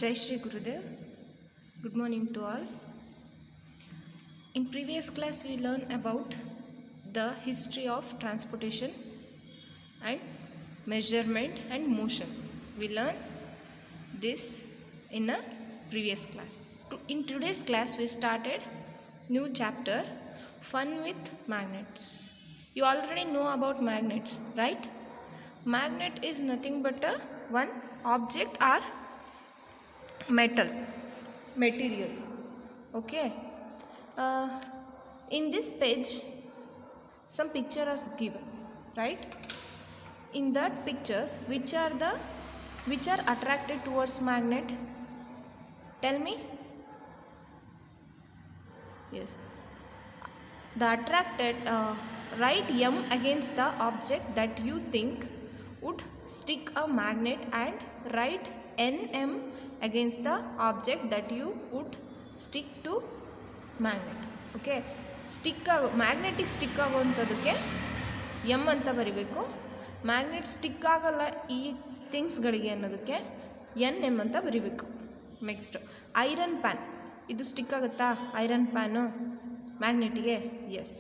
Jai Shri Gurudev. Good morning to all. In previous class we learned about the history of transportation and measurement and motion. We learned this in a previous class. In today's class we started new chapter, Fun with Magnets. You already know about magnets, right? Magnet is nothing but a one object or material. Okay. In this page some picture is given, right? In that pictures which are attracted towards magnet? Tell me. Yes, the attracted write M against the object that you think would stick a magnet and write NM against the object that you would stick to magnet. Okay, magnetic stick ಆಗುವಂಥದ್ದಕ್ಕೆ M ಅಂತ ಬರಿಬೇಕು. Magnet stick ಆಗಲ್ಲ ಈ ಥಿಂಗ್ಸ್ಗಳಿಗೆ ಅನ್ನೋದಕ್ಕೆ NM ಅಂತ ಬರಿಬೇಕು. Next iron pan, ಇದು stick ಆಗುತ್ತಾ ಐರನ್ ಪ್ಯಾನು ಮ್ಯಾಗ್ನೆಟಿಗೆ? Yes,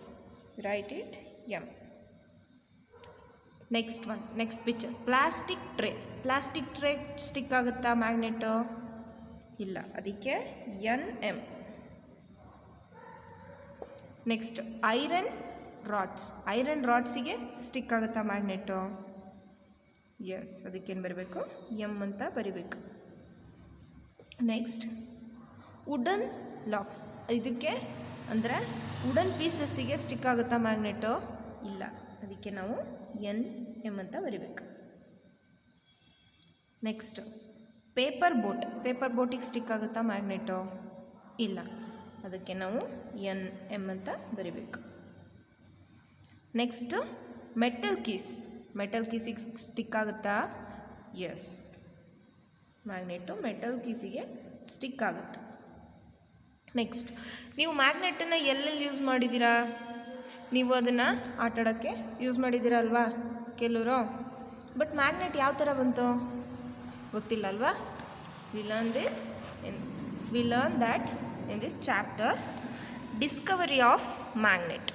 write it M. Next picture plastic tray stick ಆಗುತ್ತಾ ಮ್ಯಾಗ್ನೆಟು? ಇಲ್ಲ, ಅದಕ್ಕೆ NM. ನೆಕ್ಸ್ಟ್ ಐರನ್ ರಾಡ್ಸಿಗೆ ಸ್ಟಿಕ್ ಆಗುತ್ತಾ ಮ್ಯಾಗ್ನೆಟು? ಎಸ್, ಅದಕ್ಕೇನು ಬರಬೇಕು? ಎಮ್ ಅಂತ ಬರಿಬೇಕು. ನೆಕ್ಸ್ಟ್ ವುಡನ್ ಲಾಕ್ಸ್, ಇದಕ್ಕೆ ಅಂದರೆ ವುಡನ್ ಪೀಸಸ್ಸಿಗೆ ಸ್ಟಿಕ್ ಆಗುತ್ತಾ ಮ್ಯಾಗ್ನೆಟು? ಇಲ್ಲ, ಅದಕ್ಕೆ ನಾವು NM ಅಂತ ಬರಿಬೇಕು. ನೆಕ್ಸ್ಟ್ ಪೇಪರ್ ಬೋಟಿಗೆ ಸ್ಟಿಕ್ ಆಗುತ್ತಾ ಮ್ಯಾಗ್ನೆಟು? ಇಲ್ಲ, ಅದಕ್ಕೆ ನಾವು NM ಅಂತ ಬರಿಬೇಕು. ನೆಕ್ಸ್ಟ್ ಮೆಟಲ್ ಕೀಸಿಗೆ ಸ್ಟಿಕ್ ಆಗುತ್ತಾ? ಎಸ್, ಮ್ಯಾಗ್ನೆಟು ಮೆಟಲ್ ಕೀಸಿಗೆ ಸ್ಟಿಕ್ ಆಗುತ್ತೆ. ನೆಕ್ಸ್ಟ್ ನೀವು ಮ್ಯಾಗ್ನೆಟನ್ನು ಎಲ್ಲೆಲ್ಲಿ ಯೂಸ್ ಮಾಡಿದ್ದೀರಾ? ನೀವು ಅದನ್ನು ಆಟಾಡೋಕ್ಕೆ ಯೂಸ್ ಮಾಡಿದ್ದೀರಾ ಅಲ್ವಾ ಕೆಲವರು? ಬಟ್ ಮ್ಯಾಗ್ನೆಟ್ ಯಾವ ಥರ ಬಂತು ಗೊತ್ತಿಲ್ಲ ಅಲ್ವಾ? We learn that in this chapter, discovery of magnet.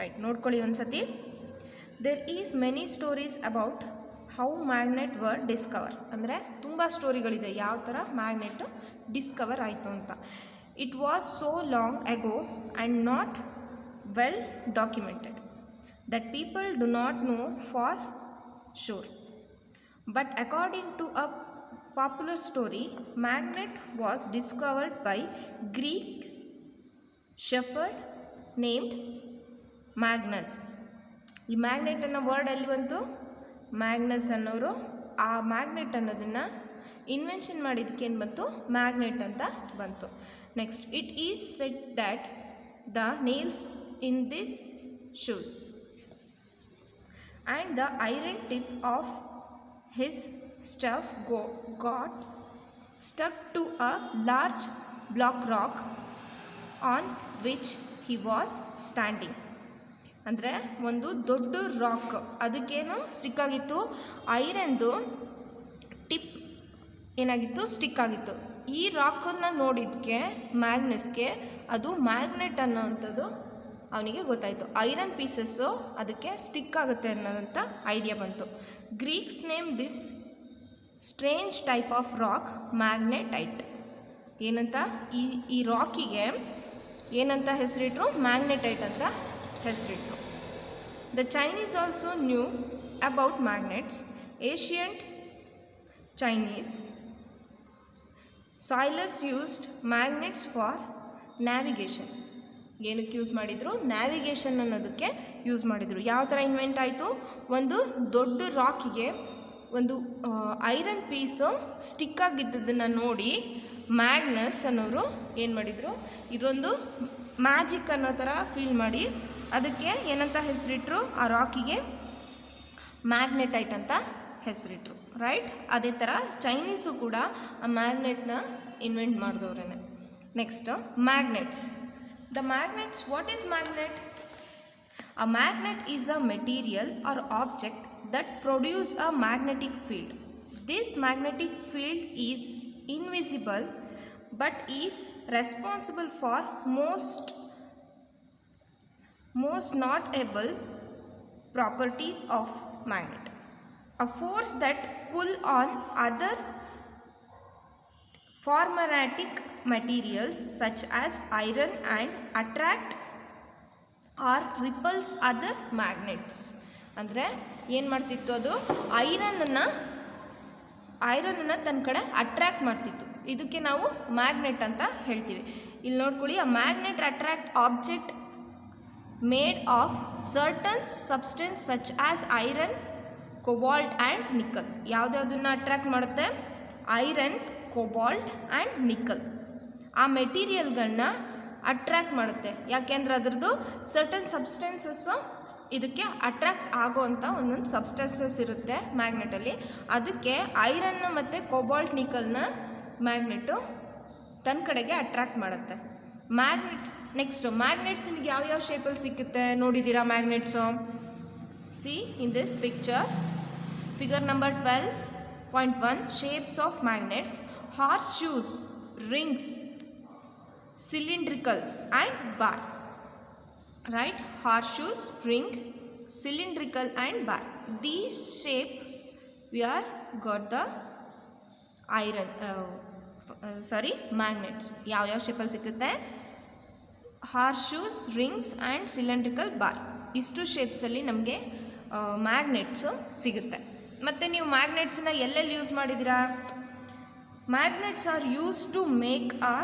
Right, ನೋಡ್ಕೊಳ್ಳಿ ಒಂದ್ಸತಿ. There is many stories about how magnet were discover, ಅಂದರೆ ತುಂಬ ಸ್ಟೋರಿಗಳಿದೆ ಯಾವ ಥರ ಮ್ಯಾಗ್ನೆಟ್ ಡಿಸ್ಕವರ್ ಆಯಿತು ಅಂತ. It was so long ago and not well documented that people do not know for sure. But according to a popular story, magnet was discovered by Greek shepherd named Magnus. ಈ magnet ಅನ್ನೋ word ಎಲ್ಲಿ ಬಂತು? Magnus ಅನ್ನೋರು ಆ magnet ಅನ್ನೋದನ್ನು invention ಮಾಡಿದ್ದಕ್ಕೆ ಏನು ಬಂತು? ಮ್ಯಾಗ್ನೆಟ್ ಅಂತ ಬಂತು. Next it is set that the nails in this shoes and the iron tip of his staff got stuck to a large block rock on which he was standing. ಅಂದರೆ ಒಂದು ದೊಡ್ಡ rock, ಅದಕ್ಕೇನು stick ಆಗಿತ್ತು? ಐರನ್ದು tip ಏನಾಗಿತ್ತು? Stick ಆಗಿತ್ತು. ಈ ರಾಕನ್ನು ನೋಡಿದ್ದಕ್ಕೆ ಮ್ಯಾಗ್ನಸ್ಗೆ ಅದು ಮ್ಯಾಗ್ನೆಟ್ ಅನ್ನೋವಂಥದ್ದು ಅವನಿಗೆ ಗೊತ್ತಾಯಿತು. ಐರನ್ ಪೀಸಸ್ಸು ಅದಕ್ಕೆ ಸ್ಟಿಕ್ ಆಗುತ್ತೆ ಅನ್ನೋದಂಥ ಐಡಿಯಾ ಬಂತು. Greeks name this strange type of rock magnetite. ಏನಂತ ಈ ರಾಕಿಗೆ ಏನಂತ ಹೆಸರಿಟ್ರು? ಮ್ಯಾಗ್ನೆಟೈಟ್ ಅಂತ ಹೆಸರಿಟ್ರು. The Chinese also knew about magnets. Ancient Chinese sailors used magnets for navigation. ಏನಕ್ಕೆ ಯೂಸ್ ಮಾಡಿದರು? ನ್ಯಾವಿಗೇಷನ್ ಅನ್ನೋದಕ್ಕೆ ಯೂಸ್ ಮಾಡಿದರು. ಯಾವ ಥರ ಇನ್ವೆಂಟ್ ಆಯಿತು? ಒಂದು ದೊಡ್ಡ ರಾಕಿಗೆ ಒಂದು ಐರನ್ ಪೀಸು ಸ್ಟಿಕ್ ಆಗಿದ್ದದನ್ನು ನೋಡಿ ಮ್ಯಾಗ್ನಸ್ ಅನ್ನೋರು ಏನು ಮಾಡಿದರು? ಇದೊಂದು ಮ್ಯಾಜಿಕ್ ಅನ್ನೋ ಥರ ಫೀಲ್ ಮಾಡಿ ಅದಕ್ಕೆ ಏನಂತ ಹೆಸರಿಟ್ರು? ಆ ರಾಕಿಗೆ ಮ್ಯಾಗ್ನೆಟೈಟ್ ಅಂತ ಹೆಸರಿಟ್ರು. ರೈಟ್, ಅದೇ ಥರ ಚೈನೀಸು ಕೂಡ ಆ ಮ್ಯಾಗ್ನೆಟ್ನ ಇನ್ವೆಂಟ್ ಮಾಡಿದವ್ರೇನೆ. Next magnets. The magnets, what is magnet? A magnet is a material or object that produce a magnetic field. This magnetic field is invisible but is responsible for most notable properties of magnet. A force that pull on other ferromagnnetic materials such as iron and attract or repulse other magnets. ಅಂದರೆ ಏನು ಮಾಡ್ತಿತ್ತು, ಅದು ಐರನ್ನ ತನ್ನ ಕಡೆ attract ಮಾಡ್ತಿತ್ತು. ಇದಕ್ಕೆ ನಾವು magnet ಅಂತ ಹೇಳ್ತೀವಿ. ಇಲ್ಲಿ ನೋಡ್ಕೊಳ್ಳಿ, ಆ magnet attract object made of certain substance such as iron, cobalt and nickel. ಯಾವುದ್ಯಾವುದನ್ನು ಅಟ್ರ್ಯಾಕ್ಟ್ ಮಾಡುತ್ತೆ? Iron, cobalt and nickel. ಆ ಮೆಟೀರಿಯಲ್ಗಳನ್ನ ಅಟ್ರ್ಯಾಕ್ಟ್ ಮಾಡುತ್ತೆ. ಯಾಕೆಂದರೆ ಅದರದ್ದು ಸರ್ಟನ್ ಸಬ್ಸ್ಟೆನ್ಸಸ್ಸು ಇದಕ್ಕೆ ಅಟ್ರ್ಯಾಕ್ಟ್ ಆಗೋವಂಥ ಒಂದೊಂದು ಸಬ್ಸ್ಟೆನ್ಸಸ್ ಇರುತ್ತೆ ಮ್ಯಾಗ್ನೆಟಲ್ಲಿ. ಅದಕ್ಕೆ ಐರನ್ನ ಮತ್ತು ಕೊಬಾಲ್ಟ್, ನಿಕ್ಕಲ್ನ ಮ್ಯಾಗ್ನೆಟು ತನ್ನ ಕಡೆಗೆ ಅಟ್ರ್ಯಾಕ್ಟ್ ಮಾಡುತ್ತೆ. ನೆಕ್ಸ್ಟು ಮ್ಯಾಗ್ನೆಟ್ಸ್ ನಿಮಗೆ ಯಾವ್ಯಾವ ಶೇಪಲ್ಲಿ ಸಿಕ್ಕುತ್ತೆ ನೋಡಿದ್ದೀರಾ magnets? See in this picture, figure number 12.1, shapes of magnets: horseshoes, rings, cylindrical and bar. Right? Horseshoes, ring, cylindrical and bar. These shape we are got the iron magnets. ಯಾವ ಶೇಪಲ್ಲಿ ಸಿಗುತ್ತೆ? ಹಾರ್ಶೂಸ್, rings and cylindrical bar. ಇಷ್ಟು ಶೇಪ್ಸಲ್ಲಿ ನಮಗೆ magnets ಸಿಗುತ್ತೆ. ಮತ್ತು ನೀವು ಮ್ಯಾಗ್ನೆಟ್ಸನ್ನ ಎಲ್ಲೆಲ್ಲಿ use ಮಾಡಿದ್ದೀರಾ? Magnets are use to make a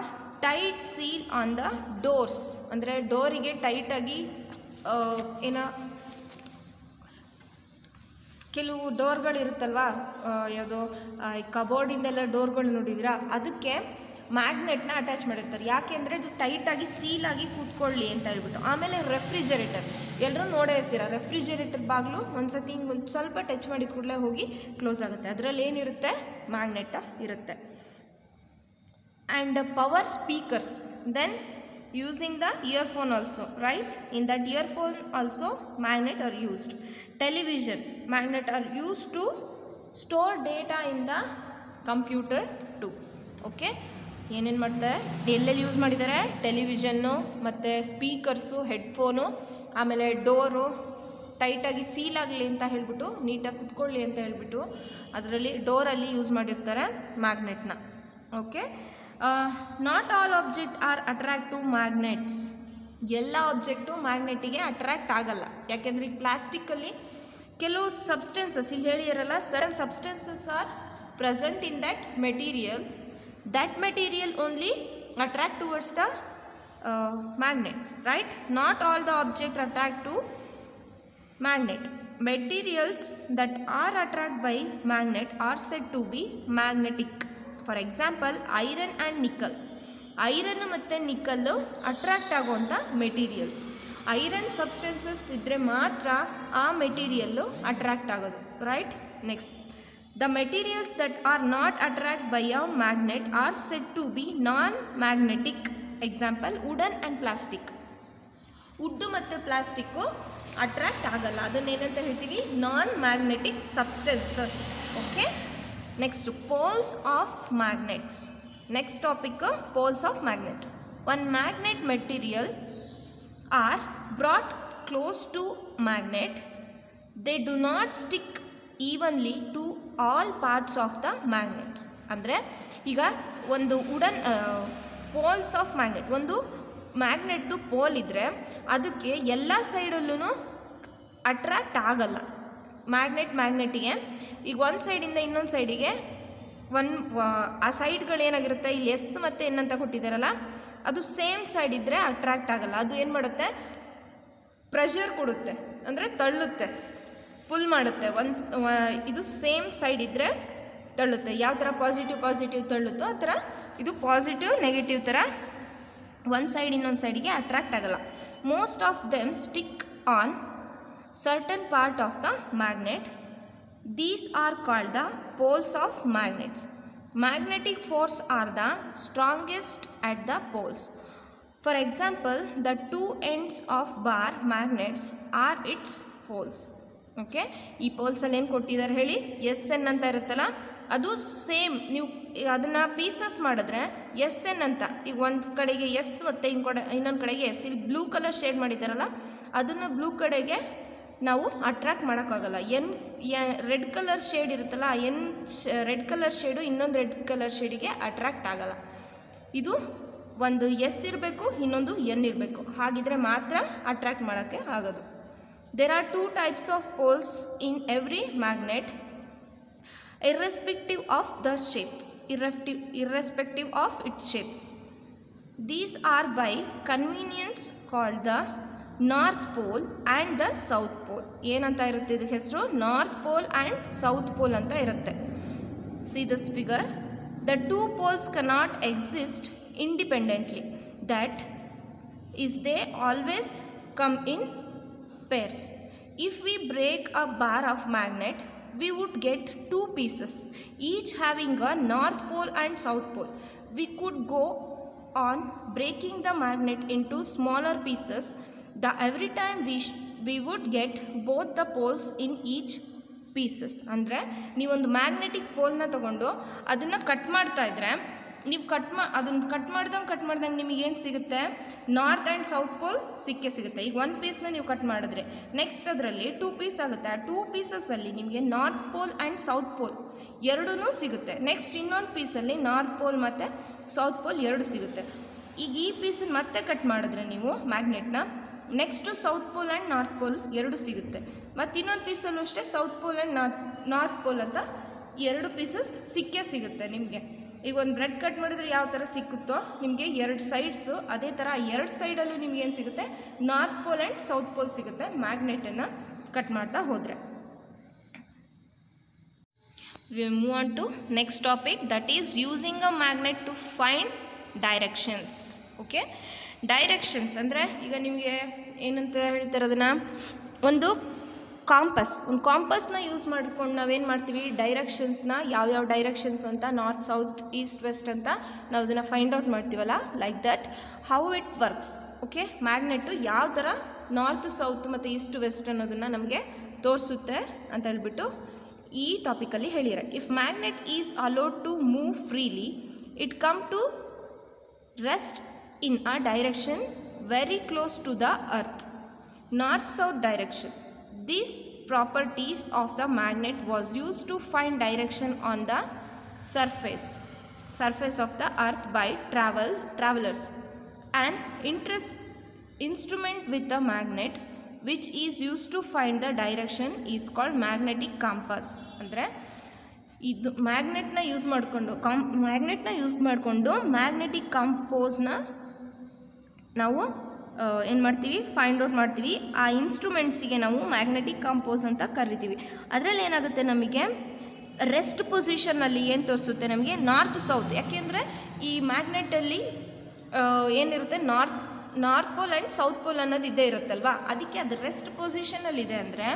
tight seal on the doors. ಅಂದರೆ ಡೋರಿಗೆ ಟೈಟಾಗಿ ಕೆಲವು ಡೋರ್ಗಳಿರುತ್ತಲ್ವ, ಯಾವುದೋ ಕಬೋರ್ಡಿಂದೆಲ್ಲ ಡೋರ್ಗಳು ನೋಡಿದ್ದೀರಾ, ಅದಕ್ಕೆ ಮ್ಯಾಗ್ನೆಟ್ನ ಅಟ್ಯಾಚ್ ಮಾಡಿರ್ತಾರೆ. ಯಾಕೆಂದರೆ ಅದು ಟೈಟಾಗಿ ಸೀಲಾಗಿ ಕೂತ್ಕೊಳ್ಳಿ ಅಂತ ಹೇಳ್ಬಿಟ್ಟು. ಆಮೇಲೆ ರೆಫ್ರಿಜರೇಟರ್ ಎಲ್ಲರೂ ನೋಡೇ ಇರ್ತೀರ. ರೆಫ್ರಿಜರೇಟರ್ ಬಾಗಿಲು ಒಂದ್ಸತಿ ಹಿಂಗೆ ಒಂದು ಸ್ವಲ್ಪ ಟಚ್ ಮಾಡಿದ ಕೂಡಲೇ ಹೋಗಿ ಕ್ಲೋಸ್ ಆಗುತ್ತೆ. ಅದರಲ್ಲಿ ಏನಿರುತ್ತೆ? ಮ್ಯಾಗ್ನೆಟ್ ಇರುತ್ತೆ. And power speakers, then using the earphone also, right? In that earphone also magnet are used. Television, magnet are used to store data in the computer too. Okay, ಏನೇನು ಮಾಡ್ತಾರೆ, ಎಲ್ಲೆಲ್ಲಿ ಯೂಸ್ ಮಾಡಿದ್ದಾರೆ? ಟೆಲಿವಿಷನ್ನು ಮತ್ತು speakers, headphone, ಆಮೇಲೆ door ಟೈಟಾಗಿ seal ಆಗಲಿ ಅಂತ ಹೇಳ್ಬಿಟ್ಟು, ನೀಟಾಗಿ ಕುತ್ಕೊಳ್ಳಿ ಅಂತ ಹೇಳ್ಬಿಟ್ಟು ಅದರಲ್ಲಿ ಡೋರಲ್ಲಿ ಯೂಸ್ ಮಾಡಿರ್ತಾರೆ ಮ್ಯಾಗ್ನೆಟ್ನ. Okay, not all object are attract to magnets. ಎಲ್ಲ ಆಬ್ಜೆಕ್ಟು ಮ್ಯಾಗ್ನೆಟಿಗೆ ಅಟ್ರ್ಯಾಕ್ಟ್ ಆಗಲ್ಲ. ಯಾಕೆಂದರೆ ಈ ಪ್ಲಾಸ್ಟಿಕ್ಕಲ್ಲಿ ಕೆಲವು ಸಬ್ಸ್ಟೆನ್ಸಸ್ ಇಲ್ಲಿ ಹೇಳಿರಲ್ಲ, certain substances are present in that material. That material only attract towards the magnets, right? Not all the objects attract to magnet. Materials that are attracted by magnet are said to be magnetic. For example, iron and nickel. Iron ಮತ್ತು nickel attract ಆಗುವಂಥ materials. Iron substances ಇದ್ದರೆ ಮಾತ್ರ ಆ material attract ಆಗೋದು, right? Next, the materials that are not attract by a magnet are said to be non magnetic. Example, wooden and plastic. Wood ಮತ್ತು plastic attract ಆಗಲ್ಲ. ಅದನ್ನೇನಂತ ಹೇಳ್ತೀವಿ? Non magnetic substances. Okay, next, poles of magnets. Next topic, poles of magnet. One magnet material are brought close to magnet. They do not stick evenly to all parts of the magnets. ಅಂದರೆ ಈಗ ಒಂದು wooden poles of magnet, ಒಂದು ಮ್ಯಾಗ್ನೆಟ್ದು pole ಇದ್ದರೆ ಅದಕ್ಕೆ ಎಲ್ಲ ಸೈಡಲ್ಲೂ attract ಆಗಲ್ಲ ಮ್ಯಾಗ್ನೆಟಿಗೆ. ಈಗ ಒಂದು ಸೈಡಿಂದ ಇನ್ನೊಂದು ಸೈಡಿಗೆ ಆ ಸೈಡ್ಗಳೇನಾಗಿರುತ್ತೆ, ಇಲ್ಲಿ ಎಸ್ ಮತ್ತು ಎನ್ ಅಂತ ಕೊಟ್ಟಿದ್ದಾರಲ್ಲ, ಅದು ಸೇಮ್ ಸೈಡ್ ಇದ್ದರೆ ಅಟ್ರಾಕ್ಟ್ ಆಗಲ್ಲ. ಅದು ಏನು ಮಾಡುತ್ತೆ? ಪ್ರೆಷರ್ ಕೊಡುತ್ತೆ, ಅಂದರೆ ತಳ್ಳುತ್ತೆ, ಪುಲ್ ಮಾಡುತ್ತೆ. ಇದು ಸೇಮ್ ಸೈಡ್ ಇದ್ದರೆ ತಳ್ಳುತ್ತೆ. ಯಾವ ಥರ ಪಾಸಿಟಿವ್ ತಳ್ಳುತ್ತೋ ಆ ಥರ ಇದು ಪಾಸಿಟಿವ್ ನೆಗೆಟಿವ್ ಥರ ಒಂದು ಸೈಡ್ ಇನ್ನೊಂದು ಸೈಡಿಗೆ ಅಟ್ರಾಕ್ಟ್ ಆಗಲ್ಲ. Most of them stick on certain part of the magnet. These are called the poles of magnets. Magnetic force are the strongest at the poles. For example, the two ends of bar magnets are its poles. Okay, ಈ ಪೋಲ್ಸಲ್ಲಿ ಏನು ಕೊಟ್ಟಿದ್ದಾರೆ ಹೇಳಿ? S N ಅಂತ ಇರುತ್ತಲ್ಲ, ಅದು same ನೀವು ಅದನ್ನು pieces ಮಾಡಿದ್ರೆ ಎಸ್ ಎನ್ ಅಂತ, ಈಗ ಒಂದು ಕಡೆಗೆ ಎಸ್ ಮತ್ತು ಇನ್ನೊಂದು ಕಡೆಗೆ ಎಸ್, ಇಲ್ಲಿ ಬ್ಲೂ ಕಲರ್ ಶೇಡ್ ಮಾಡಿದ್ದಾರಲ್ಲ ಅದನ್ನು ಬ್ಲೂ ಕಡೆಗೆ ನಾವು ಅಟ್ರಾಕ್ಟ್ ಮಾಡೋಕ್ಕಾಗಲ್ಲ. ರೆಡ್ ಕಲರ್ ಶೇಡ್ ಇರುತ್ತಲ್ಲ, ರೆಡ್ ಕಲರ್ ಶೇಡು ಇನ್ನೊಂದು ರೆಡ್ ಕಲರ್ ಶೇಡಿಗೆ ಅಟ್ರಾಕ್ಟ್ ಆಗಲ್ಲ. ಇದು ಒಂದು ಎಸ್ ಇರಬೇಕು, ಇನ್ನೊಂದು ಎನ್ ಇರಬೇಕು, ಹಾಗಿದ್ರೆ ಮಾತ್ರ ಅಟ್ರಾಕ್ಟ್ ಮಾಡೋಕ್ಕೆ ಆಗೋದು. There are 2 types of poles in every magnet irrespective of its shapes. These are by convenience called the North Pole and the South Pole. ಏನಂತ ಇರುತ್ತೆ ಇದಕ್ಕೆ ಹೆಸರು? North pole and south pole ಅಂತ ಇರುತ್ತೆ. See this figure. The 2 poles cannot exist independently. That is, they always come in pairs. If we break a bar of magnet, we would get 2 pieces, each having a north pole and south pole. We could go on breaking the magnet into smaller pieces. Every time we would get both the poles in each pieces. ಅಂದರೆ ನೀವೊಂದು magnetic ಪೋಲ್ನ ತೊಗೊಂಡು ಅದನ್ನು cut ಮಾಡ್ತಾ ಇದ್ರೆ, ನೀವು ಅದನ್ನು cut ಮಾಡ್ದಂಗೆ ನಿಮಗೇನು ಸಿಗುತ್ತೆ? ನಾರ್ತ್ ಆ್ಯಂಡ್ ಸೌತ್ ಪೋಲ್ ಸಿಗುತ್ತೆ. ಈಗ ಒಂದು ಪೀಸ್ನ ನೀವು ಕಟ್ ಮಾಡಿದ್ರೆ ನೆಕ್ಸ್ಟ್ ಅದರಲ್ಲಿ 2 ಪೀಸ್ ಆಗುತ್ತೆ. ಆ 2 ಪೀಸಸಲ್ಲಿ ನಿಮಗೆ north pole and south pole ಎರಡೂ ಸಿಗುತ್ತೆ. ನೆಕ್ಸ್ಟ್ ಇನ್ನೊಂದು ಪೀಸಲ್ಲಿ ನಾರ್ತ್ ಪೋಲ್ ಮತ್ತು ಸೌತ್ ಪೋಲ್ ಎರಡು ಸಿಗುತ್ತೆ. ಈಗ ಈ ಪೀಸನ್ನು ಮತ್ತೆ ಕಟ್ ಮಾಡಿದ್ರೆ ನೀವು ಮ್ಯಾಗ್ನೆಟ್ನ, next south pole and north pole ಎರಡು ಸಿಗುತ್ತೆ. ಮತ್ತು ಇನ್ನೊಂದು ಪೀಸಲ್ಲೂ ಅಷ್ಟೇ south pole and north pole ಅಂತ 2 ಪೀಸಸ್ ಸಿಗುತ್ತೆ ನಿಮಗೆ. ಈಗ ಒಂದು ಬ್ರೆಡ್ ಕಟ್ ಮಾಡಿದ್ರೆ ಯಾವ ಥರ ಸಿಕ್ಕುತ್ತೋ ನಿಮಗೆ 2 ಸೈಡ್ಸು, ಅದೇ ಥರ 2 ಸೈಡಲ್ಲೂ ನಿಮಗೇನು ಸಿಗುತ್ತೆ? North pole and south pole ಸಿಗುತ್ತೆ ಮ್ಯಾಗ್ನೆಟನ್ನು ಕಟ್ ಮಾಡ್ತಾ ಹೋದರೆ. We move on to next topic, that is using a magnet to find directions. Okay, directions ಅಂದರೆ ಈಗ ನಿಮಗೆ ಏನಂತ ಹೇಳ್ತಾರೆ ಅದನ್ನು, ಒಂದು ಕಾಂಪಸ್ನ ಯೂಸ್ ಮಾಡ್ಕೊಂಡು ನಾವೇನು ಮಾಡ್ತೀವಿ? ಡೈರೆಕ್ಷನ್ಸ್ನ, ಯಾವ್ಯಾವ ಡೈರೆಕ್ಷನ್ಸ್ ಅಂತ, ನಾರ್ತ್ ಸೌತ್ ಈಸ್ಟ್ ವೆಸ್ಟ್ ಅಂತ ನಾವು ಅದನ್ನು ಫೈಂಡ್ ಔಟ್ ಮಾಡ್ತೀವಲ್ಲ, like that how it works. Okay, magnet ಯಾವ ಥರ ನಾರ್ತ್ ಸೌತ್ ಮತ್ತು ಈಸ್ಟ್ ವೆಸ್ಟ್ ಅನ್ನೋದನ್ನು ನಮಗೆ ತೋರಿಸುತ್ತೆ ಅಂತ ಹೇಳ್ಬಿಟ್ಟು ಈ ಟಾಪಿಕಲ್ಲಿ ಹೇಳಿದ್ದಾರೆ. If magnet is allowed to move freely, it come to rest in a direction very close to the earth, north-south direction. These properties of the magnet was used to find direction on the surface of the earth by travelers. An instrument with a magnet which is used to find the direction is called magnetic compass. ಅಂದರೆ ಇದು ಮ್ಯಾಗ್ನೆಟ್ನ use ಮಾಡಿಕೊಂಡು magnetic ಕಂಪೋಸ್ನ ನಾವು ಏನು ಮಾಡ್ತೀವಿ? Find out ಮಾಡ್ತೀವಿ. ಆ ಇನ್ಸ್ಟ್ರೂಮೆಂಟ್ಸಿಗೆ ನಾವು magnetic compose ಅಂತ ಕರಿತೀವಿ. ಅದರಲ್ಲಿ ಏನಾಗುತ್ತೆ, ನಮಗೆ ರೆಸ್ಟ್ ಪೊಸಿಷನ್ನಲ್ಲಿ ಏನು ತೋರಿಸುತ್ತೆ? ನಮಗೆ ನಾರ್ತ್ ಸೌತ್. ಯಾಕೆಂದರೆ ಈ ಮ್ಯಾಗ್ನೆಟಲ್ಲಿ ಏನಿರುತ್ತೆ? North pole and south pole ಅನ್ನೋದು ಇದ್ದೇ ಇರುತ್ತಲ್ವ, ಅದಕ್ಕೆ ಅದು ರೆಸ್ಟ್ ಪೊಸಿಷನಲ್ಲಿದೆ ಅಂದರೆ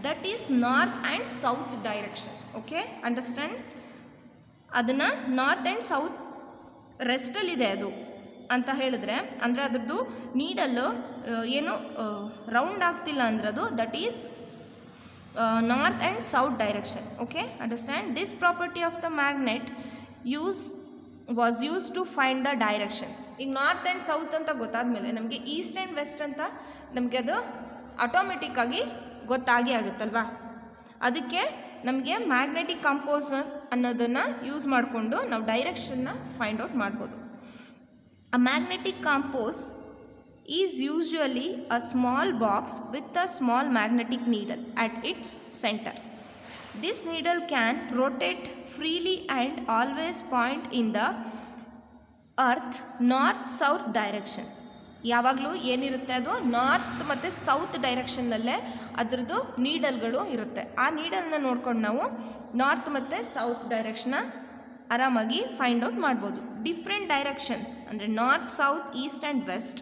that is north and south direction. Okay, understand? ಅದನ್ನು ನಾರ್ತ್ ಆ್ಯಂಡ್ ಸೌತ್ ರೆಸ್ಟಲ್ಲಿದೆ ಅದು ಅಂತ ಹೇಳಿದ್ರೆ, ಅಂದರೆ ಅದ್ರದ್ದು ನೀಡಲ್ಲು ಏನು ರೌಂಡ್ ಆಗ್ತಿಲ್ಲ ಅಂದರೆ ಅದು that is north and south direction. Okay, understand? This property of the magnet was use to find the directions. ಈಗ ನಾರ್ತ್ ಆ್ಯಂಡ್ ಸೌತ್ ಅಂತ ಗೊತ್ತಾದಮೇಲೆ ನಮಗೆ ಈಸ್ಟ್ ಆ್ಯಂಡ್ ವೆಸ್ಟ್ ಅಂತ ನಮಗೆ ಅದು ಆಟೋಮೆಟಿಕ್ಕಾಗಿ ಗೊತ್ತಾಗಿ ಆಗುತ್ತಲ್ವಾ. ಅದಕ್ಕೆ ನಮಗೆ ಮ್ಯಾಗ್ನೆಟಿಕ್ ಕಂಪೋಸ್ ಅನ್ನೋದನ್ನು ಯೂಸ್ ಮಾಡಿಕೊಂಡು ನಾವು ಡೈರೆಕ್ಷನ್ನ ಫೈಂಡ್ ಔಟ್ ಮಾಡ್ಬೋದು. A magnetic compass is usually a small box with a small magnetic needle at its center. This needle can rotate freely and always point in the earth north-south direction. ಯಾವಾಗಲೂ ಏನಿರುತ್ತೆ, ಅದು north ಮತ್ತು south ಡೈರೆಕ್ಷನ್ನಲ್ಲೇ ಅದರದ್ದು ನೀಡಲ್ಗಳು ಇರುತ್ತೆ. ಆ ನೀಡಲ್ನ ನೋಡ್ಕೊಂಡು ನಾವು north ಮತ್ತು ಸೌತ್ ಡೈರೆಕ್ಷನ್ನ ಆರಾಮಾಗಿ ಫೈಂಡ್ ಔಟ್ ಮಾಡ್ಬೋದು. ಡಿಫ್ರೆಂಟ್ ಡೈರೆಕ್ಷನ್ಸ್ ಅಂದರೆ north south east and west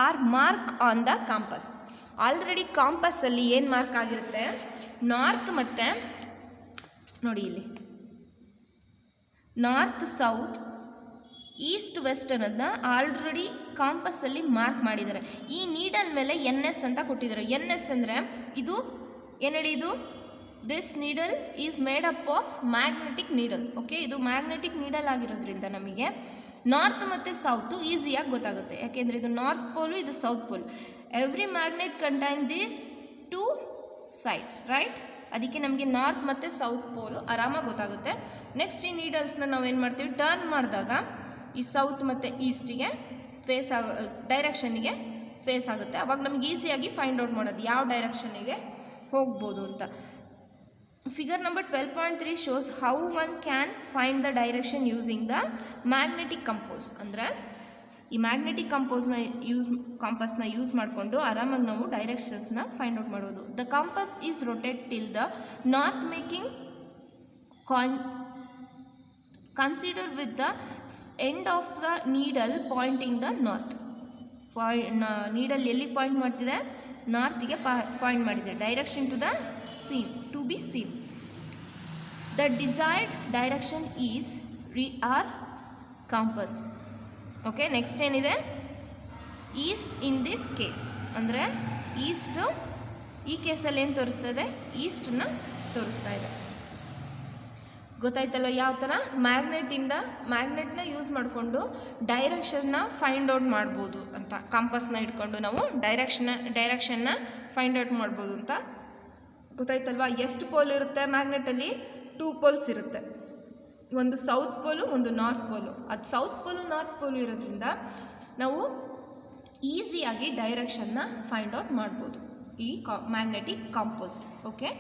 are mark on the compass. Already ಕಾಂಪಸ್ಸಲ್ಲಿ ಏನು ಮಾರ್ಕ್ ಆಗಿರುತ್ತೆ? ನಾರ್ತ್ ಮತ್ತು ನೋಡಿ ಇಲ್ಲಿ ನಾರ್ತ್ ಸೌತ್ ಈಸ್ಟ್ ವೆಸ್ಟ್ ಅನ್ನೋದನ್ನ ಆಲ್ರೆಡಿ ಕಾಂಪಸ್ಸಲ್ಲಿ ಮಾರ್ಕ್ ಮಾಡಿದ್ದಾರೆ. ಈ ನೀಡಲ್ ಮೇಲೆ NS ಅಂತ ಕೊಟ್ಟಿದ್ದಾರೆ. NS ಅಂದರೆ ಇದು ಏನು ಹೇಳಿ? ಇದು this needle is made up of magnetic needle. Okay, ಇದು ಮ್ಯಾಗ್ನೆಟಿಕ್ ನೀಡಲ್ ಆಗಿರೋದ್ರಿಂದ ನಮಗೆ ನಾರ್ತ್ ಮತ್ತು ಸೌತು ಈಸಿಯಾಗಿ ಗೊತ್ತಾಗುತ್ತೆ. ಯಾಕೆಂದರೆ ಇದು ನಾರ್ತ್ ಪೋಲು, ಇದು south pole. Every magnet contain this 2 sides, right? ಅದಕ್ಕೆ ನಮಗೆ ನಾರ್ತ್ ಮತ್ತು ಸೌತ್ ಪೋಲು ಆರಾಮಾಗಿ ಗೊತ್ತಾಗುತ್ತೆ. ನೆಕ್ಸ್ಟ್ ಈ ನೀಡಲ್ಸ್ನ ನಾವೇನು ಮಾಡ್ತೀವಿ, ಟರ್ನ್ ಮಾಡಿದಾಗ ಈ ಸೌತ್ ಮತ್ತು ಈಸ್ಟಿಗೆ ಫೇಸ್ ಡೈರೆಕ್ಷನ್ನಿಗೆ ಫೇಸ್ ಆಗುತ್ತೆ. ಅವಾಗ ನಮ್ಗೆ ಈಸಿಯಾಗಿ ಫೈಂಡ್ ಔಟ್ ಮಾಡೋದು ಯಾವ ಡೈರೆಕ್ಷನ್ನಿಗೆ ಹೋಗ್ಬೋದು ಅಂತ. Figure number 12.3 shows how one can find the direction using the magnetic compass. ಅಂದರೆ ಈ ಮ್ಯಾಗ್ನೆಟಿಕ್ ಕಾಂಪಸ್ನ ಯೂಸ್ ಮಾಡಿಕೊಂಡು ಆರಾಮಾಗಿ ನಾವು ಡೈರೆಕ್ಷನ್ಸ್ನ ಫೈಂಡ್ ಔಟ್ ಮಾಡೋದು. The compass is rotate till the north making consider with the end of the needle pointing the north. Needle ಎಲ್ಲಿ point ಮಾಡ್ತಿದೆ, ನಾರ್ತಿಗೆ ಪಾಯಿಂಟ್ ಮಾಡಿದೆ. Direction to the seen to be seen. The desired direction is our compass. Okay, next ಏನಿದೆ, East in this case. ಅಂದರೆ is to ಈ ಕೇಸಲ್ಲಿ ಏನು ತೋರಿಸ್ತದೆ, ಈಸ್ಟನ್ನ ತೋರಿಸ್ತಾ ಇದೆ. ಗೊತ್ತಾಯ್ತಲ್ಲ ಯಾವ ಥರ ಮ್ಯಾಗ್ನೆಟ್ನ ಯೂಸ್ ಮಾಡಿಕೊಂಡು ಡೈರೆಕ್ಷನ್ನ ಫೈಂಡ್ ಔಟ್ ಮಾಡ್ಬೋದು ಅಂತ. ಕಾಂಪಸ್ನ ಇಟ್ಕೊಂಡು ನಾವು ಡೈರೆಕ್ಷನ್ನ ಫೈಂಡ್ ಔಟ್ ಮಾಡ್ಬೋದು ಅಂತ ಗೊತ್ತಾಯ್ತಲ್ವಾ. ಎಷ್ಟು ಪೋಲ್ ಇರುತ್ತೆ ಮ್ಯಾಗ್ನೆಟಲ್ಲಿ? 2 ಪೋಲ್ಸ್ ಇರುತ್ತೆ. ಒಂದು ಸೌತ್ ಪೋಲು, ಒಂದು ನಾರ್ತ್ ಪೋಲು. ಅದು ಸೌತ್ ಪೋಲು ನಾರ್ತ್ ಪೋಲು ಇರೋದ್ರಿಂದ ನಾವು ಈಸಿಯಾಗಿ ಡೈರೆಕ್ಷನ್ನ ಫೈಂಡ್ ಔಟ್ ಮಾಡ್ಬೋದು ಈ ಮ್ಯಾಗ್ನೆಟಿಕ್ ಕಾಂಪೋಸ್. ಓಕೆ.